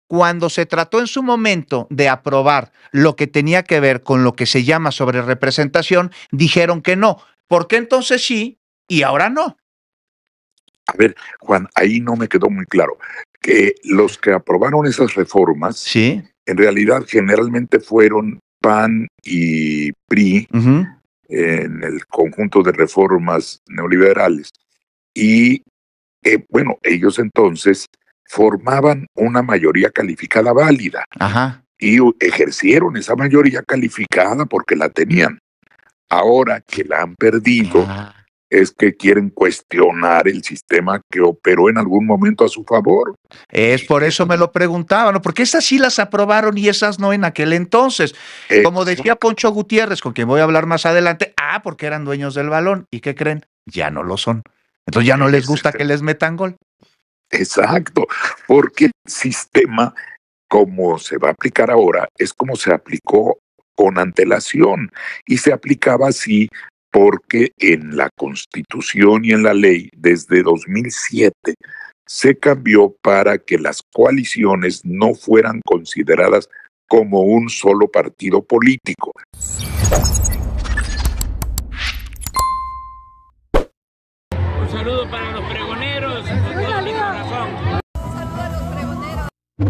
cuando se trató en su momento de aprobar lo que tenía que ver con lo que se llama sobrerepresentación, dijeron que no. ¿Por qué entonces sí y ahora no? A ver, Juan, ahí no me quedó muy claro. Que los que aprobaron esas reformas, Sí. en realidad generalmente fueron PAN y PRI en el conjunto de reformas neoliberales. Y bueno, ellos entonces formaban una mayoría calificada válida. Ajá. Y ejercieron esa mayoría calificada porque la tenían. Ahora que la han perdido, es que quieren cuestionar el sistema que operó en algún momento a su favor. Es por eso me lo preguntaba, ¿no? Porque esas sí las aprobaron y esas no en aquel entonces. Como decía Poncho Gutiérrez, con quien voy a hablar más adelante, porque eran dueños del balón. ¿Y qué creen? Ya no lo son. Entonces ya no les gusta que les metan gol. Exacto, porque el sistema, como se va a aplicar ahora, es como se aplicó con antelación y se aplicaba así porque en la Constitución y en la ley desde 2007 se cambió para que las coaliciones no fueran consideradas como un solo partido político. Un saludo para los pregoneros, con todo mi corazón. Un saludo a los pregoneros.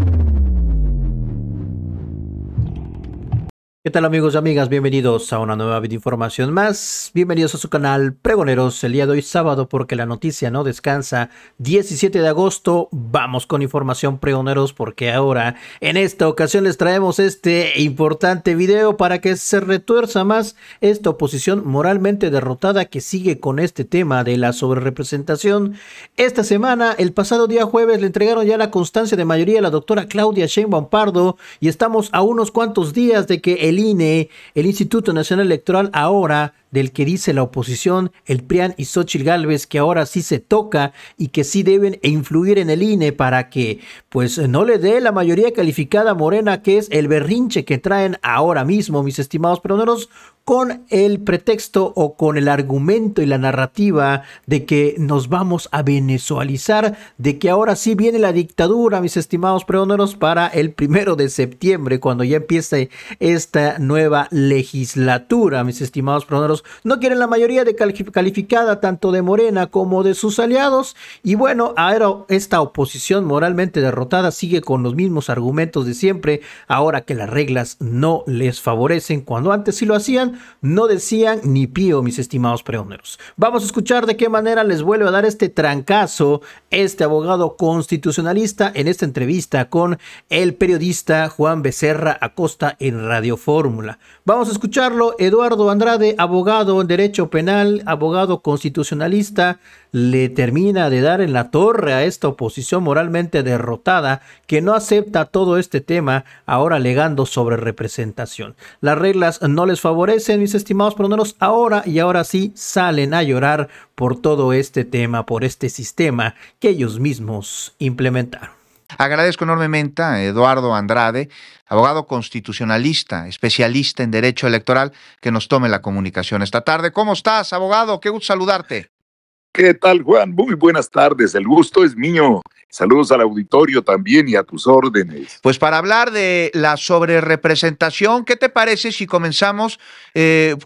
¿Qué tal, amigos y amigas? Bienvenidos a una nueva información más. Bienvenidos a su canal Pregoneros. El día de hoy sábado, porque la noticia no descansa, 17 de agosto, vamos con información, pregoneros, porque ahora en esta ocasión les traemos este importante video para que se retuerza más esta oposición moralmente derrotada que sigue con este tema de la sobrerepresentación. Esta semana, el pasado día jueves, le entregaron ya la constancia de mayoría a la doctora Claudia Sheinbaum Pardo y estamos a unos cuantos días de que el INE, el Instituto Nacional Electoral, ahora del que dice la oposición, el PRIAN y Xóchitl Gálvez, que ahora sí se toca y que sí deben influir en el INE para que pues no le dé la mayoría calificada a Morena, que es el berrinche que traen ahora mismo, mis estimados pregoneros, con el pretexto o con el argumento y la narrativa de que nos vamos a venezualizar, de que ahora sí viene la dictadura, mis estimados pregoneros, para el 1 de septiembre, cuando ya empiece esta nueva legislatura, mis estimados pregoneros. No quieren la mayoría de calificada tanto de Morena como de sus aliados, y bueno, ahora esta oposición moralmente derrotada sigue con los mismos argumentos de siempre, ahora que las reglas no les favorecen, cuando antes sí lo hacían. No decían ni pío, mis estimados pregoneros. Vamos a escuchar de qué manera les vuelve a dar este trancazo este abogado constitucionalista en esta entrevista con el periodista Juan Becerra Acosta en Radio Fórmula. Vamos a escucharlo. Eduardo Andrade, abogado en derecho penal, abogado constitucionalista, le termina de dar en la torre a esta oposición moralmente derrotada que no acepta todo este tema, ahora alegando sobre representación. Las reglas no les favorecen, mis estimados pregoneros, ahora sí salen a llorar por todo este tema, por este sistema que ellos mismos implementaron. Agradezco enormemente a Eduardo Andrade, abogado constitucionalista, especialista en derecho electoral, que nos tome la comunicación esta tarde. ¿Cómo estás, abogado? Qué gusto saludarte. ¿Qué tal, Juan? Muy buenas tardes, el gusto es mío. Saludos al auditorio también y a tus órdenes. Pues para hablar de la sobrerepresentación, ¿qué te parece si comenzamos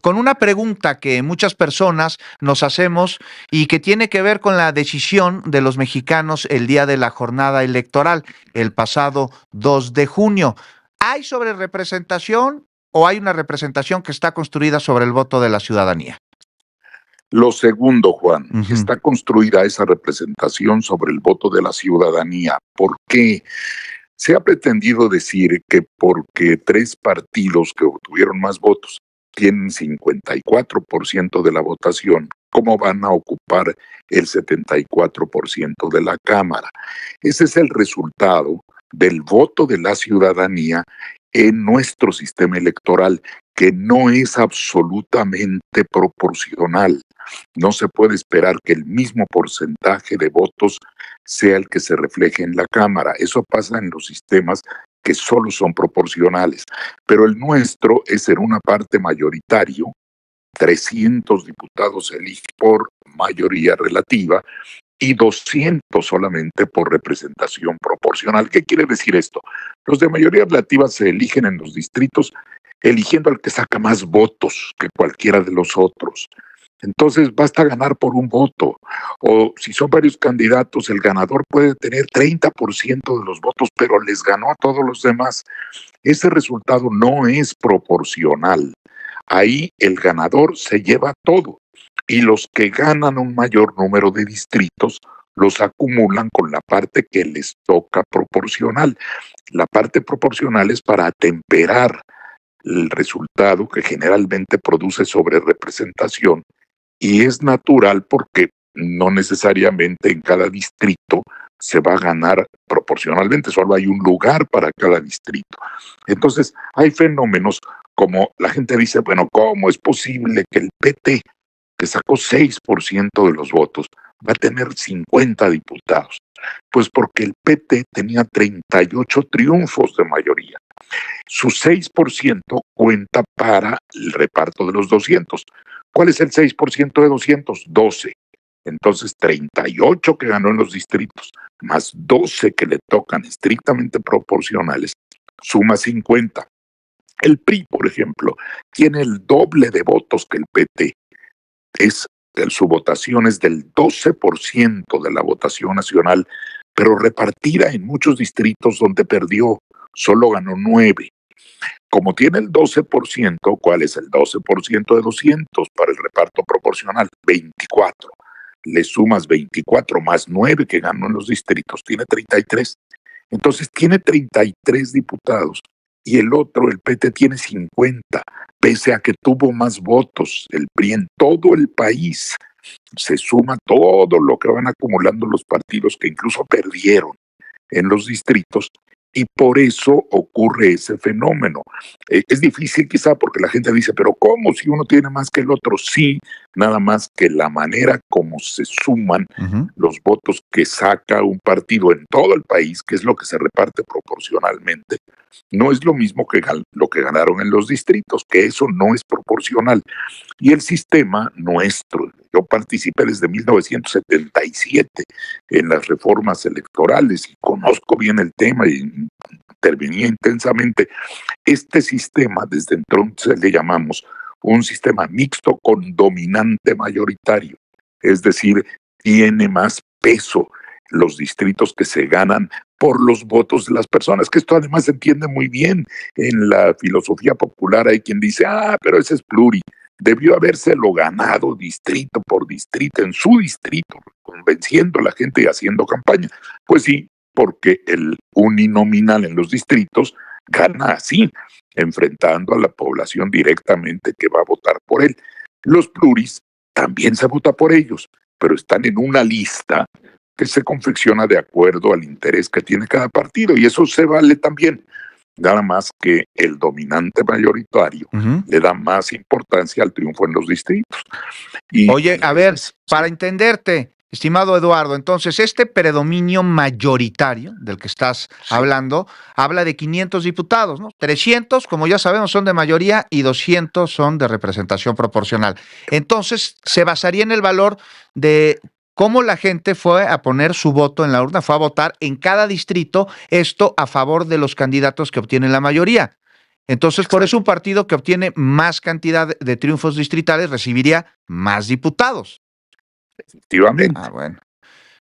con una pregunta que muchas personas nos hacemos y que tiene que ver con la decisión de los mexicanos el día de la jornada electoral, el pasado 2 de junio? ¿Hay sobrerepresentación o hay una representación que está construida sobre el voto de la ciudadanía? Lo segundo, Juan, está construida esa representación sobre el voto de la ciudadanía. ¿Por qué? Se ha pretendido decir que porque 3 partidos que obtuvieron más votos tienen 54% de la votación, ¿cómo van a ocupar el 74% de la Cámara? Ese es el resultado del voto de la ciudadanía en nuestro sistema electoral, que no es absolutamente proporcional. No se puede esperar que el mismo porcentaje de votos sea el que se refleje en la Cámara. Eso pasa en los sistemas que solo son proporcionales. Pero el nuestro es en una parte mayoritario, 300 diputados eligen por mayoría relativa, y 200 solamente por representación proporcional. ¿Qué quiere decir esto? Los de mayoría relativa se eligen en los distritos eligiendo al que saca más votos que cualquiera de los otros. Entonces basta ganar por un voto. O si son varios candidatos, el ganador puede tener 30% de los votos, pero les ganó a todos los demás. Ese resultado no es proporcional. Ahí el ganador se lleva todo y los que ganan un mayor número de distritos los acumulan con la parte que les toca proporcional. La parte proporcional es para atemperar el resultado que generalmente produce sobrerepresentación y es natural porque no necesariamente en cada distrito se va a ganar proporcionalmente, solo hay un lugar para cada distrito. Entonces, hay fenómenos como la gente dice, bueno, ¿cómo es posible que el PT, que sacó 6% de los votos, va a tener 50 diputados? Pues porque el PT tenía 38 triunfos de mayoría. Su 6% cuenta para el reparto de los 200. ¿Cuál es el 6% de 200? 12. Entonces, 38 que ganó en los distritos, más 12 que le tocan estrictamente proporcionales, suma 50. El PRI, por ejemplo, tiene el doble de votos que el PT. Su votación es del 12% de la votación nacional, pero repartida en muchos distritos donde perdió, solo ganó 9. Como tiene el 12%, ¿cuál es el 12% de 200 para el reparto proporcional? 24. Le sumas 24 más 9 que ganó en los distritos, tiene 33. Entonces tiene 33 diputados y el otro, el PT, tiene 50, pese a que tuvo más votos. El PRI en todo el país se suma todo lo que van acumulando los partidos que incluso perdieron en los distritos. Y por eso ocurre ese fenómeno. Es difícil quizá porque la gente dice, pero ¿cómo si uno tiene más que el otro? Sí, nada más que la manera como se suman los votos que saca un partido en todo el país, que es lo que se reparte proporcionalmente, no es lo mismo que lo que ganaron en los distritos, que eso no es proporcional. Y el sistema nuestro, yo participé desde 1977 en las reformas electorales y conozco bien el tema y intervenía intensamente. Este sistema, desde entonces le llamamos un sistema mixto con dominante mayoritario, es decir, tiene más peso los distritos que se ganan por los votos de las personas, que esto además se entiende muy bien en la filosofía popular. Hay quien dice, pero ese es pluri, debió habérselo ganado distrito por distrito, en su distrito, convenciendo a la gente y haciendo campaña. Pues sí, porque el uninominal en los distritos gana así, enfrentando a la población directamente que va a votar por él. Los pluris también se vota por ellos, pero están en una lista que se confecciona de acuerdo al interés que tiene cada partido, y eso se vale también. Nada más que el dominante mayoritario le da más importancia al triunfo en los distritos. Oye, a ver, para entenderte, estimado Eduardo, entonces este predominio mayoritario del que estás hablando, habla de 500 diputados, ¿no? 300, como ya sabemos, son de mayoría y 200 son de representación proporcional. Entonces, se basaría en el valor de cómo la gente fue a poner su voto en la urna, fue a votar en cada distrito, esto a favor de los candidatos que obtienen la mayoría. Entonces, por eso un partido que obtiene más cantidad de triunfos distritales recibiría más diputados. Efectivamente. Bueno.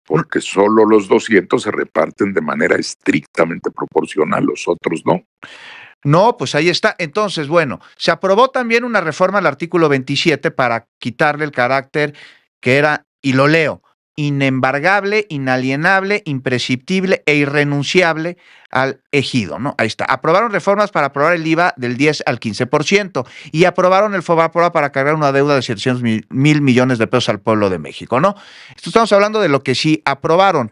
Porque solo los 200 se reparten de manera estrictamente proporcional, los otros no. No, pues ahí está. Entonces, bueno, se aprobó también una reforma al artículo 27 para quitarle el carácter que era, y lo leo, inembargable, inalienable, imprescriptible e irrenunciable al ejido, ¿no? Ahí está. Aprobaron reformas para aprobar el IVA del 10 al 15% y aprobaron el FOBAPROA para cargar una deuda de 700 mil millones de pesos al pueblo de México, ¿no? Esto estamos hablando de lo que sí aprobaron,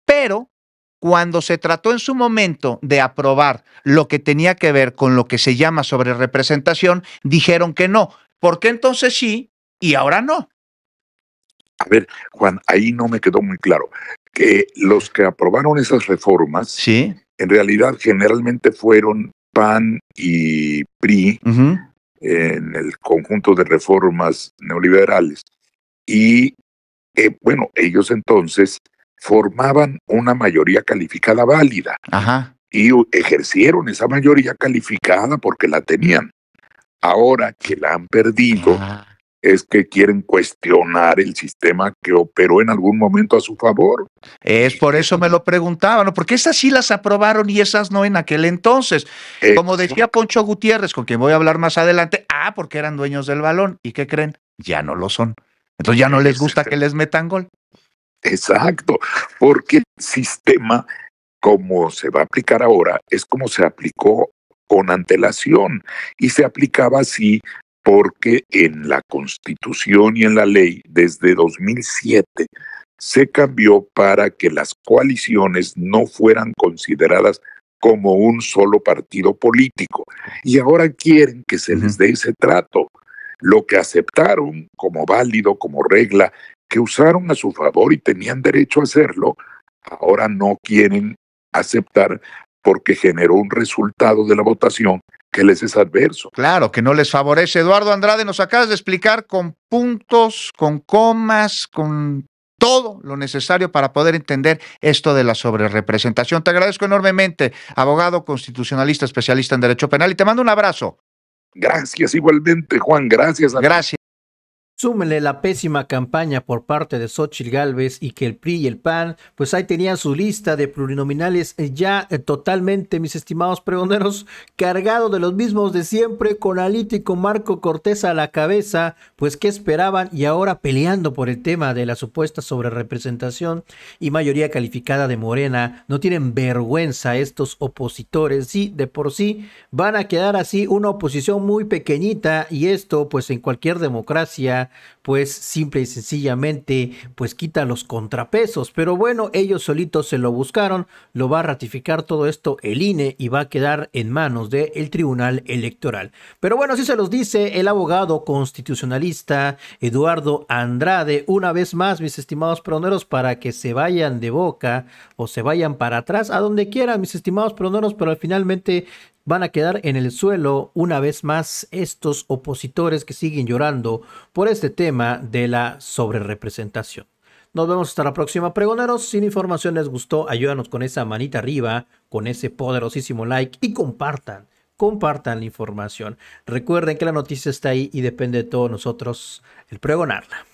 pero cuando se trató en su momento de aprobar lo que tenía que ver con lo que se llama sobrerepresentación, dijeron que no. ¿Por qué entonces sí y ahora no? A ver, Juan, ahí no me quedó muy claro. Que los que aprobaron esas reformas, sí, en realidad generalmente fueron PAN y PRI en el conjunto de reformas neoliberales. Y Bueno, ellos entonces formaban una mayoría calificada válida Ajá. y ejercieron esa mayoría calificada porque la tenían. Ahora que la han perdido, Ah. es que quieren cuestionar el sistema que operó en algún momento a su favor. Es por eso me lo preguntaba, ¿no? Porque esas sí las aprobaron y esas no en aquel entonces. Como decía Poncho Gutiérrez, con quien voy a hablar más adelante, porque eran dueños del balón. ¿Y qué creen? Ya no lo son. Entonces ya no les gusta que les metan gol. Exacto, porque el sistema, como se va a aplicar ahora, es como se aplicó con antelación y se aplicaba así porque en la Constitución y en la ley desde 2007 se cambió para que las coaliciones no fueran consideradas como un solo partido político. Y ahora quieren que se les dé ese trato. Lo que aceptaron como válido, como regla, que usaron a su favor y tenían derecho a hacerlo, ahora no quieren aceptar porque generó un resultado de la votación que les es adverso. Claro, que no les favorece. Eduardo Andrade, nos acabas de explicar con puntos, con comas, con todo lo necesario para poder entender esto de la sobrerepresentación. Te agradezco enormemente, abogado constitucionalista, especialista en Derecho Penal, y te mando un abrazo. Gracias igualmente, Juan. Gracias a ti. Gracias. Súmele la pésima campaña por parte de Xóchitl Gálvez y que el PRI y el PAN, pues ahí tenían su lista de plurinominales ya totalmente, mis estimados pregoneros, cargado de los mismos de siempre, con Alito y con Marco Cortés a la cabeza, pues qué esperaban, y ahora peleando por el tema de la supuesta sobrerepresentación y mayoría calificada de Morena. No tienen vergüenza estos opositores, sí, de por sí van a quedar así una oposición muy pequeñita, y esto pues en cualquier democracia pues simple y sencillamente pues quita los contrapesos, pero bueno, ellos solitos se lo buscaron. Lo va a ratificar todo esto el INE y va a quedar en manos del Tribunal Electoral. Pero bueno, así se los dice el abogado constitucionalista Eduardo Andrade. Una vez más, mis estimados pregoneros, para que se vayan de boca o se vayan para atrás, a donde quieran, mis estimados pregoneros, pero finalmente van a quedar en el suelo una vez más estos opositores que siguen llorando por este tema de la sobrerepresentación. Nos vemos hasta la próxima, pregoneros. Si la información les gustó, ayúdanos con esa manita arriba, con ese poderosísimo like y compartan la información. Recuerden que la noticia está ahí y depende de todos nosotros el pregonarla.